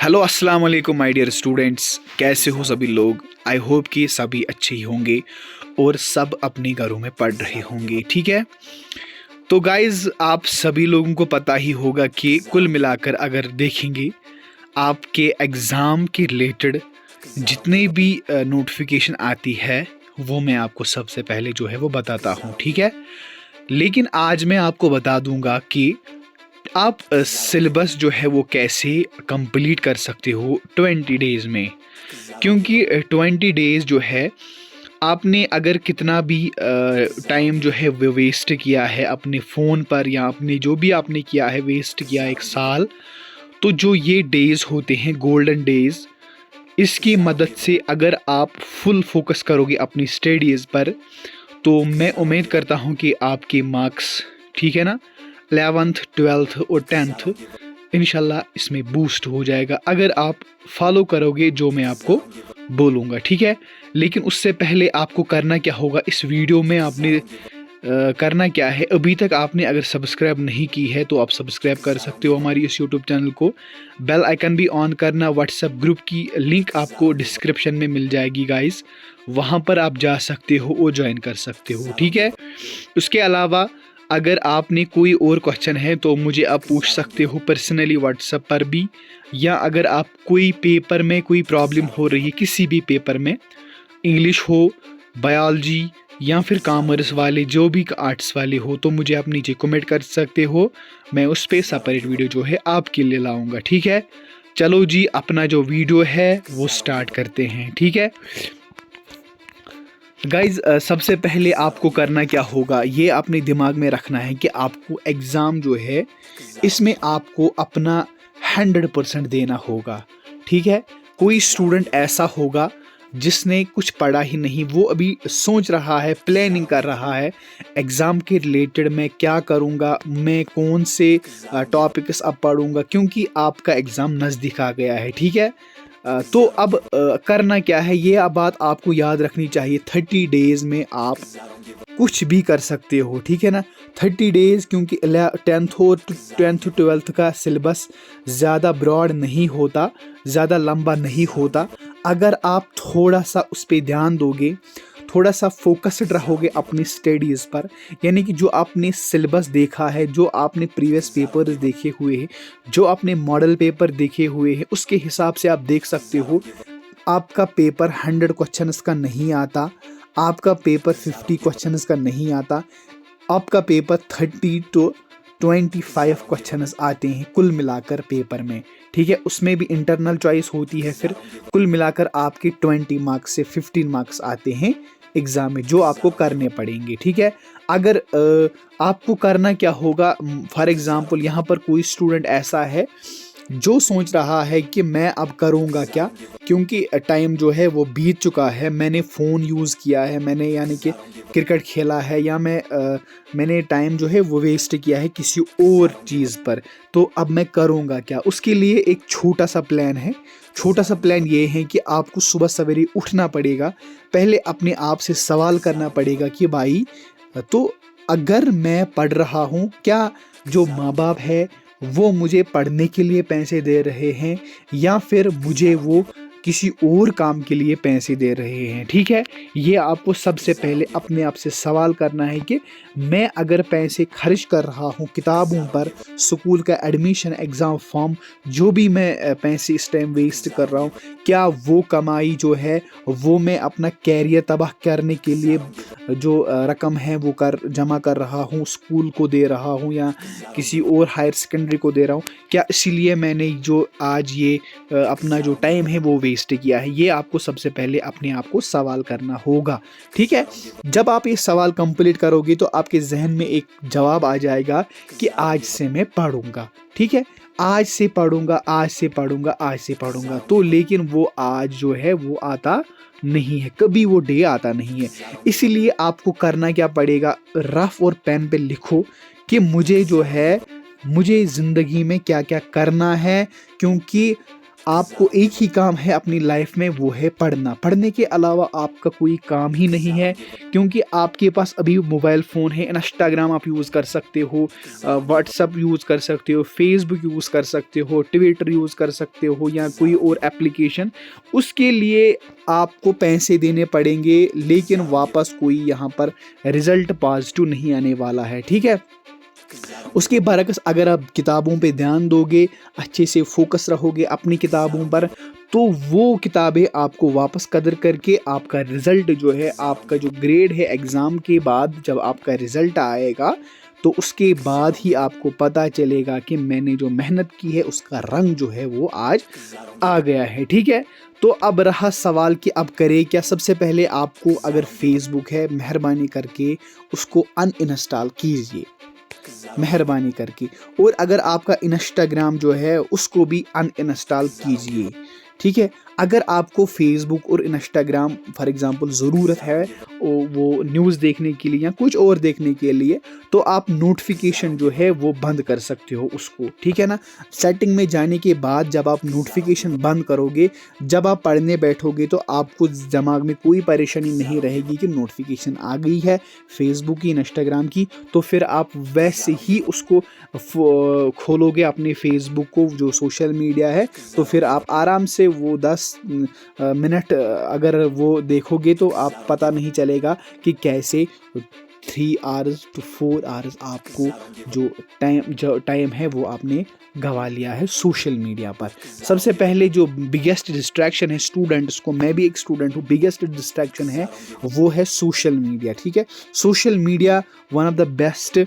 Hello अस्सलाम वालेकुम my dear students, कैसे हो सभी लोग। आई होप कि सभी अच्छे ही होंगे और सब अपने घरों में पढ़ रहे होंगे। ठीक है, तो गाइज़ आप सभी लोगों को पता ही होगा कि कुल मिलाकर अगर देखेंगे आपके एग्ज़ाम के रिलेटेड जितने भी नोटिफिकेशन आती है वो मैं आपको सबसे पहले जो है वो बताता हूँ। ठीक है, लेकिन आज मैं आपको बता दूंगा कि आप सिलेबस जो है वो कैसे कंप्लीट कर सकते हो 20 डेज़ में। क्योंकि 20 डेज़ जो है आपने अगर कितना भी टाइम जो है वो वेस्ट किया है अपने फ़ोन पर या अपने जो भी आपने किया है वेस्ट किया एक साल, तो जो ये डेज़ होते हैं गोल्डन डेज़, इसकी मदद से अगर आप फुल फोकस करोगे अपनी स्टडीज़ पर तो मैं उम्मीद करता हूँ कि आपके मार्क्स, ठीक है ना, 11th 12th और 10th इंशाल्लाह इसमें बूस्ट हो जाएगा अगर आप फॉलो करोगे जो मैं आपको बोलूँगा। ठीक है, लेकिन उससे पहले आपको करना क्या होगा, इस वीडियो में आपने करना क्या है, अभी तक आपने अगर सब्सक्राइब नहीं की है तो आप सब्सक्राइब कर सकते हो हमारी इस यूट्यूब चैनल को। बेल आइकन भी ऑन करना। व्हाट्सएप ग्रुप की लिंक आपको डिस्क्रिप्शन में मिल जाएगी गाइस, वहाँ पर आप जा सकते हो और ज्वाइन कर सकते हो। ठीक है, उसके अलावा अगर आपने कोई और क्वेश्चन है तो मुझे आप पूछ सकते हो पर्सनली व्हाट्सएप पर भी, या अगर आप कोई पेपर में कोई प्रॉब्लम हो रही है किसी भी पेपर में, इंग्लिश हो, बायोलॉजी या फिर कॉमर्स वाले जो भी आर्ट्स वाले हो, तो मुझे आप नीचे कमेंट कर सकते हो। मैं उस पर सेपरेट वीडियो जो है आपके लिए लाऊंगा। ठीक है, चलो जी अपना जो वीडियो है वो स्टार्ट करते हैं। ठीक है गाइज, सबसे पहले आपको करना क्या होगा ये अपने दिमाग में रखना है कि आपको एग्ज़ाम जो है इसमें आपको अपना 100% देना होगा। ठीक है, कोई स्टूडेंट ऐसा होगा जिसने कुछ पढ़ा ही नहीं, वो अभी सोच रहा है, प्लानिंग कर रहा है एग्ज़ाम के रिलेटेड मैं क्या करूँगा, मैं कौन से टॉपिक्स अब पढ़ूँगा, क्योंकि आपका एग्ज़ाम नज़दीक आ गया है। ठीक है, तो अब करना क्या है ये बात आपको याद रखनी चाहिए। 30 डेज़ में आप कुछ भी कर सकते हो। ठीक है ना, 30 डेज़, क्योंकि 10th और 10th 12th का सिलेबस ज़्यादा ब्रॉड नहीं होता, ज़्यादा लंबा नहीं होता। अगर आप थोड़ा सा उस पर ध्यान दोगे, थोड़ा सा फोकस्ड रहोगे अपनी स्टडीज़ पर, यानी कि जो आपने सिलेबस देखा है, जो आपने प्रीवियस पेपर्स देखे हुए हैं, जो आपने मॉडल पेपर देखे हुए हैं, उसके हिसाब से आप देख सकते हो आपका पेपर 100 क्वेश्चंस का नहीं आता, आपका पेपर 50 क्वेश्चंस का नहीं आता, आपका पेपर 30 to 25 क्वेश्चंस आते हैं कुल मिलाकर पेपर में। ठीक है, उसमें भी इंटरनल चॉइस होती है, फिर कुल मिलाकर आपके 20 मार्क्स से 15 मार्क्स आते हैं एग्ज़ाम में जो आपको करने पड़ेंगे। ठीक है, अगर आपको करना क्या होगा, फॉर एग्ज़ाम्पल यहाँ पर कोई स्टूडेंट ऐसा है जो सोच रहा है कि मैं अब करूँगा क्या, क्योंकि टाइम जो है वो बीत चुका है, मैंने फ़ोन यूज़ किया है, मैंने यानी कि क्रिकेट खेला है, या मैंने टाइम जो है वो वेस्ट किया है किसी और चीज़ पर, तो अब मैं करूँगा क्या। उसके लिए एक छोटा सा प्लान है। छोटा सा प्लान ये है कि आपको सुबह सवेरे उठना पड़ेगा, पहले अपने आप से सवाल करना पड़ेगा कि भाई, तो अगर मैं पढ़ रहा हूँ, क्या जो माँ बाप है वो मुझे पढ़ने के लिए पैसे दे रहे हैं या फिर मुझे वो किसी और काम के लिए पैसे दे रहे हैं। ठीक है, ये आपको सबसे पहले अपने आप से सवाल करना है कि मैं अगर पैसे खर्च कर रहा हूँ किताबों पर, स्कूल का एडमिशन, एग्ज़ाम फॉर्म, जो भी मैं पैसे इस टाइम वेस्ट कर रहा हूँ, क्या वो कमाई जो है वो मैं अपना कैरियर तबाह करने के लिए जो रकम है वो जमा कर रहा हूँ, स्कूल को दे रहा हूँ या किसी और हायर सेकेंडरी को दे रहा हूँ, क्या इसीलिए मैंने जो आज ये अपना जो टाइम है वो वेस्ट किया है। ये आपको सबसे पहले अपने आप को सवाल करना होगा। ठीक है, जब आप ये सवाल कंप्लीट करोगे तो आपके जहन में एक जवाब आ जाएगा कि आज से मैं पढ़ूंगा। ठीक है, आज से पढ़ूंगा, आज से पढ़ूंगा, आज से पढ़ूंगा, तो लेकिन वो आज जो है वो आता नहीं है, कभी वो डे आता नहीं है। इसीलिए आपको करना क्या पड़ेगा, रफ और पेन पे लिखो कि मुझे जो है, मुझे ज़िंदगी में क्या क्या करना है, क्योंकि आपको एक ही काम है अपनी लाइफ में, वो है पढ़ना। पढ़ने के अलावा आपका कोई काम ही नहीं है, क्योंकि आपके पास अभी मोबाइल फ़ोन है। इंस्टाग्राम आप यूज़ कर सकते हो, व्हाट्सअप यूज़ कर सकते हो, फेसबुक यूज़ कर सकते हो, ट्विटर यूज़ कर सकते हो या कोई और एप्लीकेशन। उसके लिए आपको पैसे देने पड़ेंगे, लेकिन वापस कोई यहाँ पर रिज़ल्ट पॉजिटिव नहीं आने वाला है, ठीक है। उसके बरक्स अगर आप किताबों पे ध्यान दोगे, अच्छे से फोकस रहोगे अपनी किताबों पर, तो वो किताबें आपको वापस कदर करके आपका रिज़ल्ट जो है, आपका जो ग्रेड है एग्ज़ाम के बाद जब आपका रिज़ल्ट आएगा, तो उसके बाद ही आपको पता चलेगा कि मैंने जो मेहनत की है उसका रंग जो है वो आज आ गया है, ठीक है। तो अब रहा सवाल कि अब करें क्या। सबसे पहले आपको अगर फेसबुक है, मेहरबानी करके उसको अनइंस्टॉल कीजिए, मेहरबानी करके। और अगर आपका इंस्टाग्राम जो है उसको भी अनइंस्टॉल कीजिए, ठीक है। अगर आपको फेसबुक और इंस्टाग्राम फॉर एग्जांपल ज़रूरत है वो न्यूज़ देखने के लिए या कुछ और देखने के लिए, तो आप नोटिफिकेशन जो है वो बंद कर सकते हो उसको, ठीक है ना। सेटिंग में जाने के बाद जब आप नोटिफिकेशन बंद करोगे, जब आप पढ़ने बैठोगे, तो आपको दिमाग में कोई परेशानी नहीं रहेगी कि नोटिफिकेशन आ गई है फेसबुक की, इंस्टाग्राम की। तो फिर आप वैसे ही उसको खोलोगे अपने फेसबुक को, जो सोशल मीडिया है, तो फिर आप आराम से वो 10 मिनट अगर वो देखोगे, तो आप पता नहीं चलेगा कि कैसे 3 आवर्स to 4 आवर्स आपको जो टाइम है वो आपने गवा लिया है सोशल मीडिया पर। सबसे पहले जो बिगेस्ट डिस्ट्रैक्शन है स्टूडेंट्स को, मैं भी एक स्टूडेंट हूँ, बिगेस्ट डिस्ट्रैक्शन है वो है सोशल मीडिया, ठीक है। Social media one of the best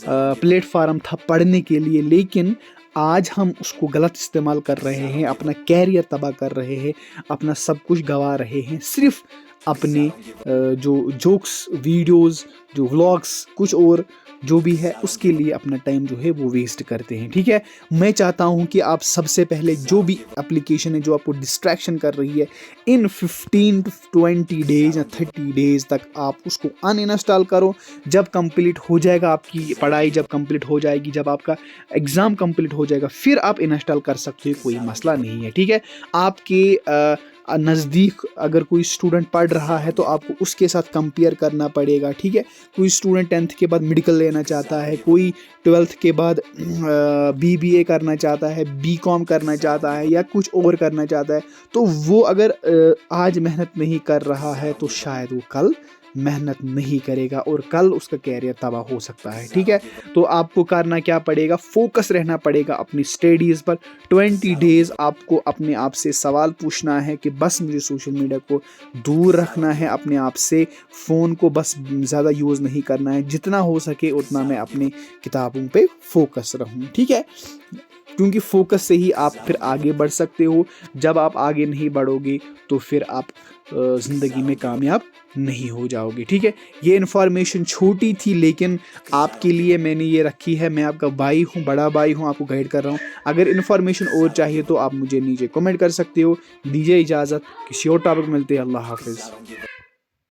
platform था पढ़ने के लिए, लेकिन आज हम उसको गलत इस्तेमाल कर रहे हैं, अपना कैरियर तबाह कर रहे हैं, अपना सब कुछ गंवा रहे हैं, सिर्फ अपने जो जोक्स वीडियोस, जो व्लॉग्स, कुछ और जो भी है उसके लिए अपना टाइम जो है वो वेस्ट करते हैं, ठीक है। मैं चाहता हूं कि आप सबसे पहले जो भी एप्लीकेशन है जो आपको डिस्ट्रैक्शन कर रही है, इन 15 to 20 डेज या 30 डेज तक आप उसको अनइंस्टॉल करो। जब कंप्लीट हो जाएगा आपकी पढ़ाई, जब कंप्लीट हो जाएगी, जब आपका एग्ज़ाम कंप्लीट हो जाएगा, फिर आप इंस्टॉल कर सकते हो, कोई मसला नहीं है, ठीक है। आपके नज़दीक अगर कोई स्टूडेंट पढ़ रहा है तो आपको उसके साथ कंपेयर करना पड़ेगा, ठीक है। कोई स्टूडेंट 10th के बाद मेडिकल लेना चाहता है, कोई 12th के बाद BBA करना चाहता है, BCom करना चाहता है या कुछ और करना चाहता है, तो वो अगर आज मेहनत नहीं कर रहा है तो शायद वो कल मेहनत नहीं करेगा और कल उसका कैरियर तबाह हो सकता है, ठीक है। तो आपको करना क्या पड़ेगा, फोकस रहना पड़ेगा अपनी स्टडीज़ पर। 20 डेज़ आपको अपने आप से सवाल पूछना है कि बस मुझे सोशल मीडिया को दूर रखना है अपने आप से, फ़ोन को बस ज़्यादा यूज़ नहीं करना है, जितना हो सके उतना मैं अपनी किताबों पे फोकस रहूँ, ठीक है। क्योंकि फोकस से ही आप फिर आगे बढ़ सकते हो। जब आप आगे नहीं बढ़ोगे तो फिर आप ज़िंदगी में कामयाब नहीं हो जाओगे, ठीक है। ये इन्फॉर्मेशन छोटी थी लेकिन आपके लिए मैंने ये रखी है। मैं आपका भाई हूँ, बड़ा भाई हूँ, आपको गाइड कर रहा हूँ। अगर इन्फॉर्मेशन और चाहिए तो आप मुझे नीचे कमेंट कर सकते हो। दीजिए इजाज़त, किसी और टॉपिक मिलते हैं। अल्लाह हाफिज़।